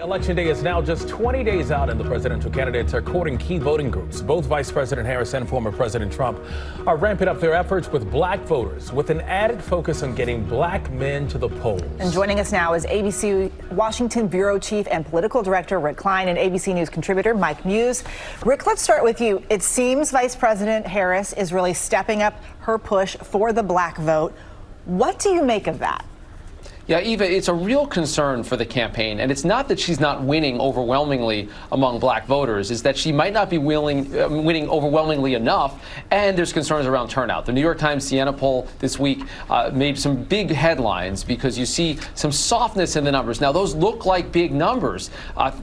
Election day is now just 20 days out, and the presidential candidates are courting key voting groups. Both Vice President Harris and former President Trump are ramping up their efforts with black voters, with an added focus on getting black men to the polls. And joining us now is ABC Washington Bureau Chief and Political Director Rick Klein and ABC News contributor Mike Muse. Rick, let's start with you. It seems Vice President Harris is really stepping up her push for the black vote. What do you make of that? Yeah, Eva, it's a real concern for the campaign, and it's not that she's not winning overwhelmingly among black voters, is that she might not be winning overwhelmingly enough, and there's concerns around turnout. The New York Times Siena poll this week made some big headlines because you see some softness in the numbers. Now, those look like big numbers.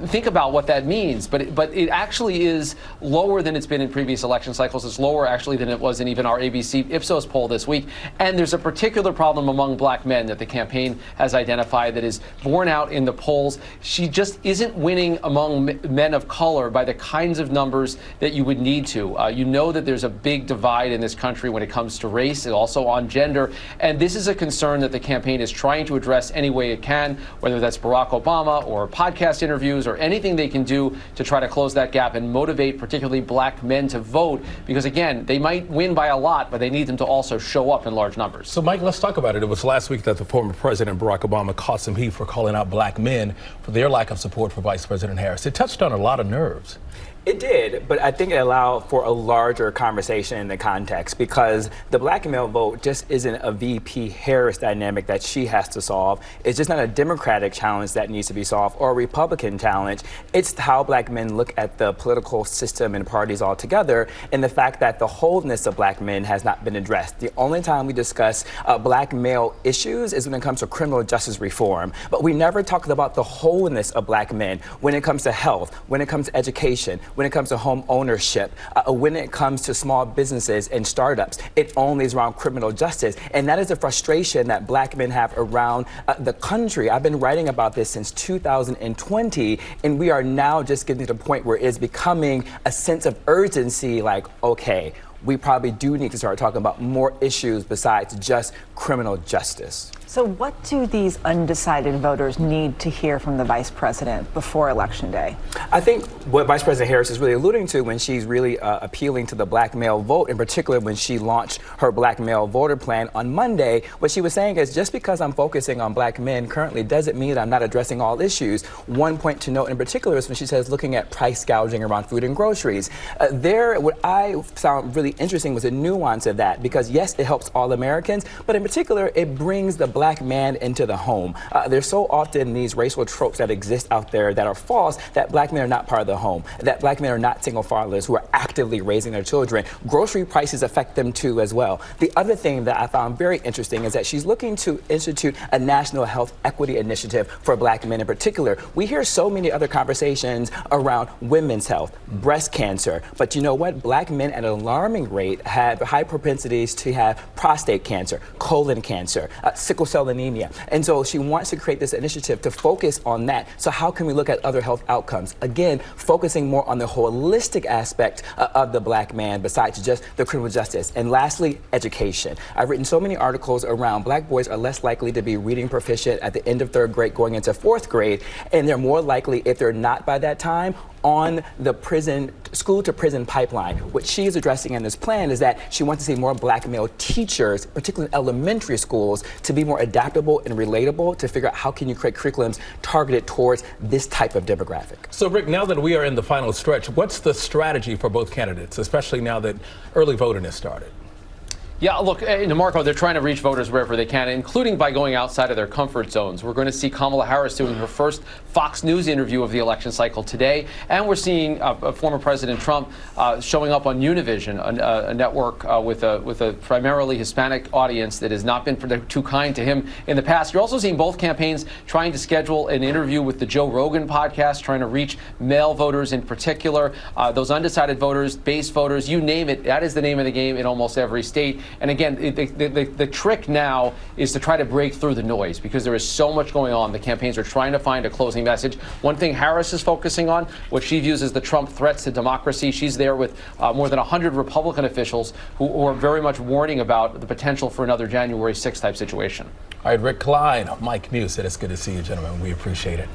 Think about what that means, but it actually is lower than it's been in previous election cycles. It's lower, actually, than it was in even our ABC Ipsos poll this week, and there's a particular problem among black men that the campaign has identified that is borne out in the polls. She just isn't winning among men of color by the kinds of numbers that you would need to. You know that there's a big divide in this country when it comes to race and also on gender. And this is a concern that the campaign is trying to address any way it can, whether that's Barack Obama or podcast interviews or anything they can do to try to close that gap and motivate particularly black men to vote. Because, again, they might win by a lot, but they need them to also show up in large numbers. So, Mike, let's talk about it. It was last week that the former president, Barack Obama, caught some heat for calling out black men for their lack of support for Vice President Harris. It touched on a lot of nerves. It did, but I think it allowed for a larger conversation in the context, because the black male vote just isn't a VP Harris dynamic that she has to solve. It's just not a Democratic challenge that needs to be solved or a Republican challenge. It's how black men look at the political system and parties altogether, and the fact that the wholeness of black men has not been addressed. The only time we discuss black male issues is when it comes to criminal justice reform, but we never talk about the wholeness of black men when it comes to health, when it comes to education, when it comes to home ownership, when it comes to small businesses and startups. It only is around criminal justice. And that is a frustration that black men have around the country. I've been writing about this since 2020, and we are now just getting to the point where it's becoming a sense of urgency, like, okay, we probably do need to start talking about more issues besides just criminal justice. So what do these undecided voters need to hear from the vice president before Election Day? I think what Vice President Harris is really alluding to when she's really appealing to the black male vote, in particular when she launched her black male voter plan on Monday, what she was saying is, just because I'm focusing on black men currently doesn't mean that I'm not addressing all issues. One point to note in particular is when she says looking at price gouging around food and groceries. What I found really interesting was the nuance of that, because yes, it helps all Americans, but in particular, it brings the black man into the home. There's so often these racial tropes that exist out there that are false, that black men are not part of the home, that black men are not single fathers who are actively raising their children. Grocery prices affect them too as well. The other thing that I found very interesting is that she's looking to institute a national health equity initiative for black men in particular. We hear so many other conversations around women's health, breast cancer, but you know what? Black men at an alarming rate have high propensities to have prostate cancer, colon cancer, sickle cell anemia. And so she wants to create this initiative to focus on that. So how can we look at other health outcomes? Again, focusing more on the holistic aspect of the black man besides just the criminal justice. And lastly, education. I've written so many articles around black boys are less likely to be reading proficient at the end of third grade going into fourth grade, and they're more likely, if they're not by that time, on the school to prison pipeline. What she is addressing in this plan is that she wants to see more black male teachers, particularly in elementary schools, to be more adaptable and relatable, to figure out how can you create curriculums targeted towards this type of demographic. So, Rick, now that we are in the final stretch, what's the strategy for both candidates, especially now that early voting has started? Yeah, look, Marco, they're trying to reach voters wherever they can, including by going outside of their comfort zones. We're going to see Kamala Harris doing her first Fox News interview of the election cycle today, and we're seeing former President Trump showing up on Univision, a network with a primarily Hispanic audience that has not been too kind to him in the past. You're also seeing both campaigns trying to schedule an interview with the Joe Rogan podcast, trying to reach male voters in particular, those undecided voters, base voters, you name it. That is the name of the game in almost every state. And again, the trick now is to try to break through the noise, because there is so much going on. The campaigns are trying to find a closing message. One thing Harris is focusing on, what she views as the Trump threats to democracy. She's there with more than 100 Republican officials who are very much warning about the potential for another January 6th type situation. All right, Rick Klein, Mike Muse, it's good to see you, gentlemen. We appreciate it.